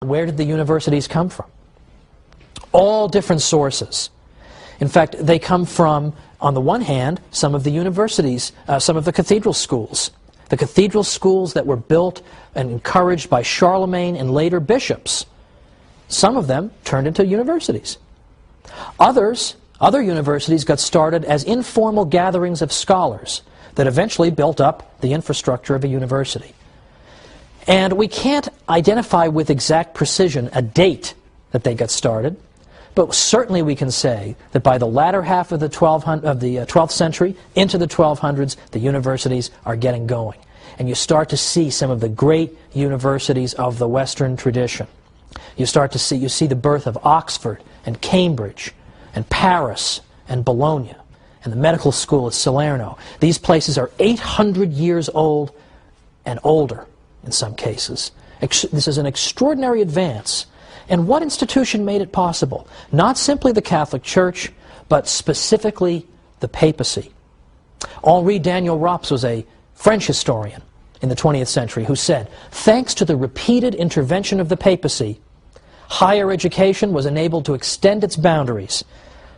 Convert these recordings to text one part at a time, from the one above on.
Where did the universities come from? All different sources. In fact, they come from, on the one hand, some of the universities, some of the cathedral schools. The cathedral schools that were built and encouraged by Charlemagne and later bishops. Some of them turned into universities. Other universities got started as informal gatherings of scholars that eventually built up the infrastructure of a university. And we can't identify with exact precision a date that they got started, but certainly we can say that by the latter half of the 12th century into the 1200s, the universities are getting going. And you start to see some of the great universities of the Western tradition. You see the birth of Oxford and Cambridge and Paris and Bologna and the medical school at Salerno. These places are 800 years old and older in some cases. This is an extraordinary advance. And what institution made it possible? Not simply the Catholic Church, but specifically the papacy. Henri Daniel Rops was a French historian in the 20th century who said, thanks to the repeated intervention of the papacy, higher education was enabled to extend its boundaries.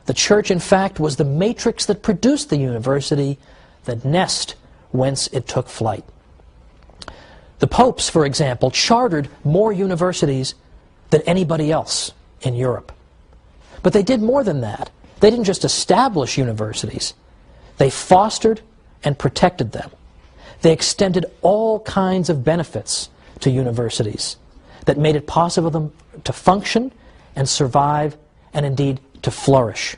The Church, in fact, was the matrix that produced the university, the nest whence it took flight. The popes, for example, chartered more universities than anybody else in Europe. But they did more than that. They didn't just establish universities. They fostered and protected them. They extended all kinds of benefits to universities that made it possible for them to function and survive and indeed to flourish.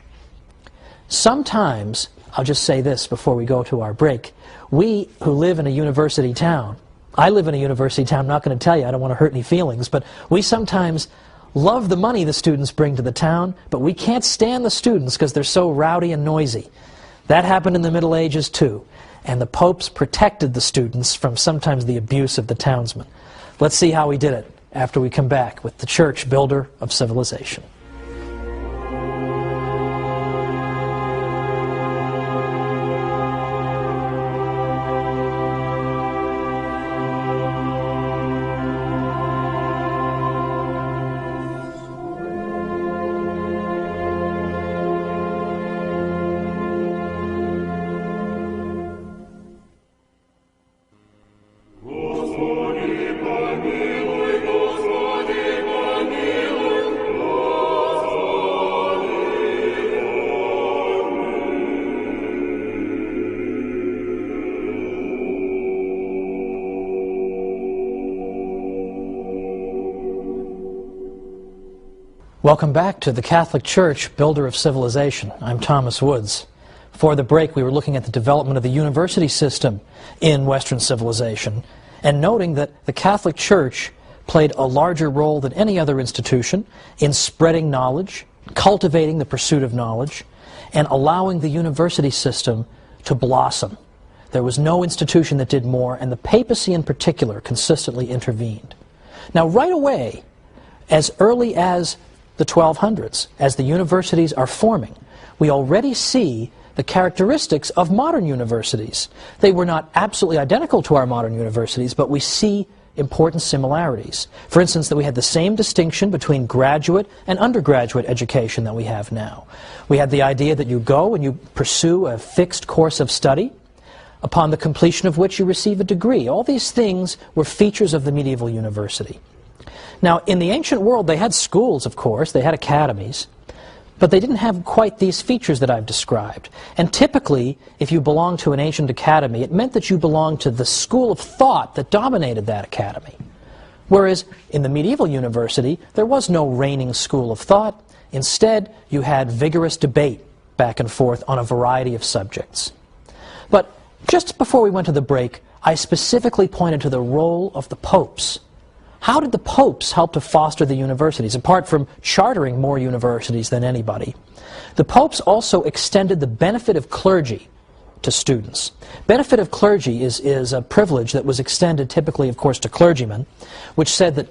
Sometimes, I'll just say this before we go to our break, we who live in a university town, I live in a university town, I'm not going to tell you, I don't want to hurt any feelings, but we sometimes love the money the students bring to the town, but we can't stand the students because they're so rowdy and noisy. That happened in the Middle Ages too, and the popes protected the students from sometimes the abuse of the townsmen. Let's see how he did it after we come back with the Church, builder of civilization. Welcome back to the Catholic Church, builder of civilization. I'm Thomas Woods. Before the break, we were looking at the development of the university system in Western civilization and noting that the Catholic Church played a larger role than any other institution in spreading knowledge, cultivating the pursuit of knowledge, and allowing the university system to blossom. There was no institution that did more, and the papacy in particular consistently intervened. Now, right away, as early as the 1200s, as the universities are forming, we already see the characteristics of modern universities. They were not absolutely identical to our modern universities, but we see important similarities. For instance, that we had the same distinction between graduate and undergraduate education that we have now. We had the idea that you go and you pursue a fixed course of study, upon the completion of which you receive a degree. All these things were features of the medieval university. Now, in the ancient world, they had schools, of course, they had academies, but they didn't have quite these features that I've described. And typically, if you belonged to an ancient academy, it meant that you belonged to the school of thought that dominated that academy. Whereas in the medieval university, there was no reigning school of thought. Instead, you had vigorous debate back and forth on a variety of subjects. But just before we went to the break, I specifically pointed to the role of the popes. How did the popes help to foster the universities, apart from chartering more universities than anybody? The popes also extended the benefit of clergy to students. Benefit of clergy is a privilege that was extended typically, of course, to clergymen, which said that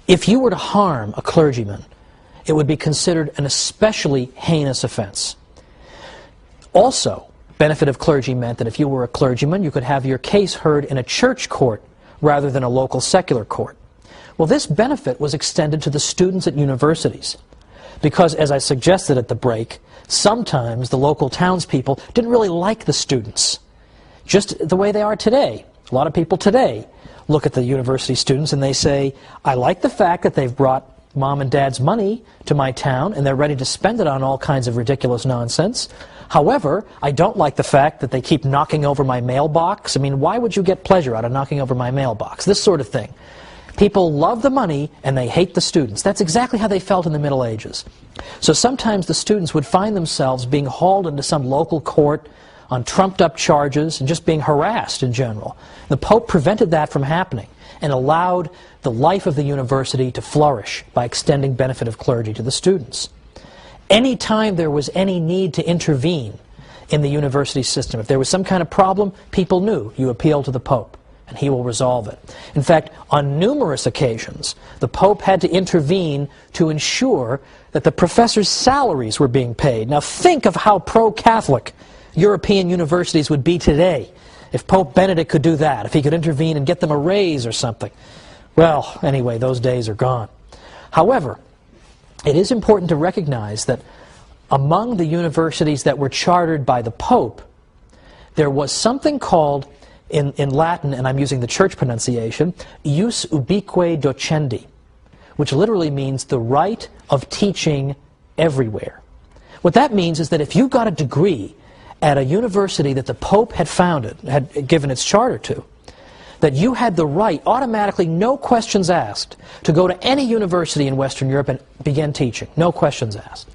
if you were to harm a clergyman, it would be considered an especially heinous offense. Also, benefit of clergy meant that if you were a clergyman, you could have your case heard in a church court rather than a local secular court. Well, this benefit was extended to the students at universities because, as I suggested at the break, sometimes the local townspeople didn't really like the students, just the way they are today. A lot of people today look at the university students and they say, I like the fact that they've brought mom and dad's money to my town and they're ready to spend it on all kinds of ridiculous nonsense. However, I don't like the fact that they keep knocking over my mailbox. I mean, why would you get pleasure out of knocking over my mailbox? This sort of thing. People love the money and they hate the students. That's exactly how they felt in the Middle Ages. So sometimes the students would find themselves being hauled into some local court on trumped-up charges and just being harassed in general. The Pope prevented that from happening and allowed the life of the university to flourish by extending benefit of clergy to the students. Any time there was any need to intervene in the university system, if there was some kind of problem, people knew you appeal to the Pope and he will resolve it. In fact, on numerous occasions, the Pope had to intervene to ensure that the professors' salaries were being paid. Now think of how pro-Catholic European universities would be today if Pope Benedict could do that, if he could intervene and get them a raise or something. Well, anyway, those days are gone. However, it is important to recognize that among the universities that were chartered by the Pope, there was something called, in Latin, and I'm using the church pronunciation, ius ubique docendi, which literally means the right of teaching everywhere. What that means is that if you got a degree at a university that the Pope had founded, had given its charter to, that you had the right, automatically, no questions asked, to go to any university in Western Europe and begin teaching. No questions asked.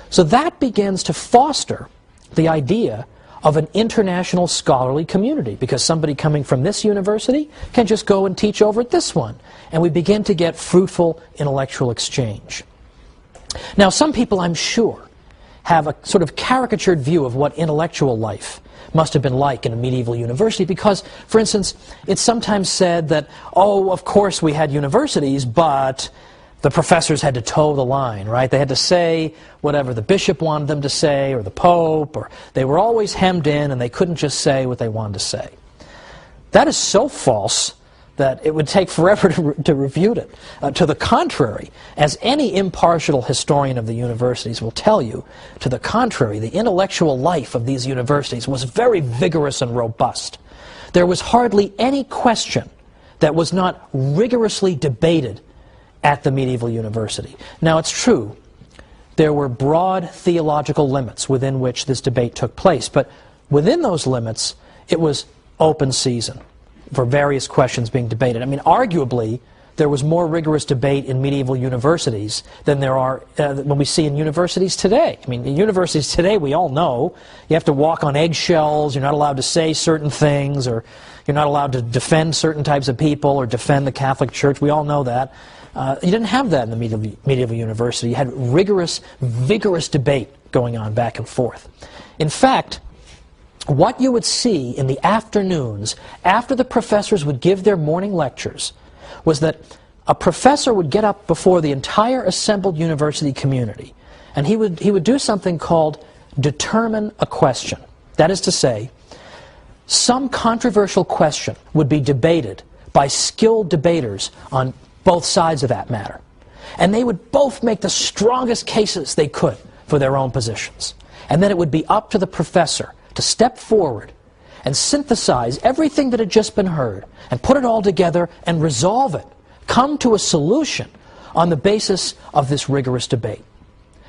So that begins to foster the idea of an international scholarly community, because somebody coming from this university can just go and teach over at this one. And we begin to get fruitful intellectual exchange. Now, some people, I'm sure, have a sort of caricatured view of what intellectual life must have been like in a medieval university because, for instance, it's sometimes said that, oh, of course we had universities, but the professors had to toe the line, right? They had to say whatever the bishop wanted them to say, or the Pope, or they were always hemmed in and they couldn't just say what they wanted to say. That is so false that it would take forever to refute it. To the contrary, as any impartial historian of the universities will tell you, to the contrary, the intellectual life of these universities was very vigorous and robust. There was hardly any question that was not rigorously debated at the medieval university. Now, it's true, there were broad theological limits within which this debate took place, but within those limits, it was open season for various questions being debated. I mean, arguably, there was more rigorous debate in medieval universities than there are when we see in universities today. I mean, in universities today, we all know you have to walk on eggshells, you're not allowed to say certain things, or you're not allowed to defend certain types of people or defend the Catholic Church. We all know that. You didn't have that in the medieval university. You had rigorous, vigorous debate going on back and forth. In fact, what you would see in the afternoons after the professors would give their morning lectures was that a professor would get up before the entire assembled university community and he would do something called determine a question. That is to say, some controversial question would be debated by skilled debaters on both sides of that matter. And they would both make the strongest cases they could for their own positions. And then it would be up to the professor to step forward and synthesize everything that had just been heard and put it all together and resolve it, come to a solution on the basis of this rigorous debate.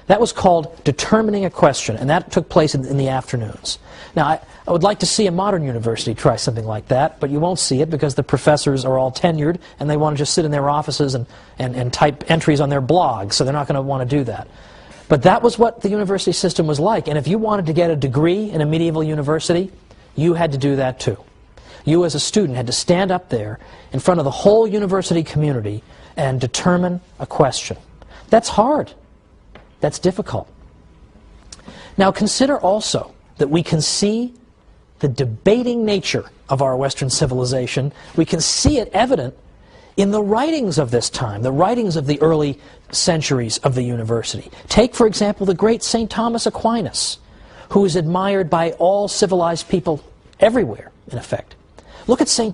That was called determining a question, and that took place in the afternoons. Now, I would like to see a modern university try something like that, but you won't see it because the professors are all tenured and they want to just sit in their offices and type entries on their blogs, so they're not going to want to do that. But that was what the university system was like, and if you wanted to get a degree in a medieval university, you had to do that too. You as a student had to stand up there in front of the whole university community and determine a question. That's hard. That's difficult. Now consider also that we can see the debating nature of our Western civilization. We can see it evident in the writings of this time, the writings of the early centuries of the university. Take, for example, the great St. Thomas Aquinas, who is admired by all civilized people everywhere, in effect. Look at St.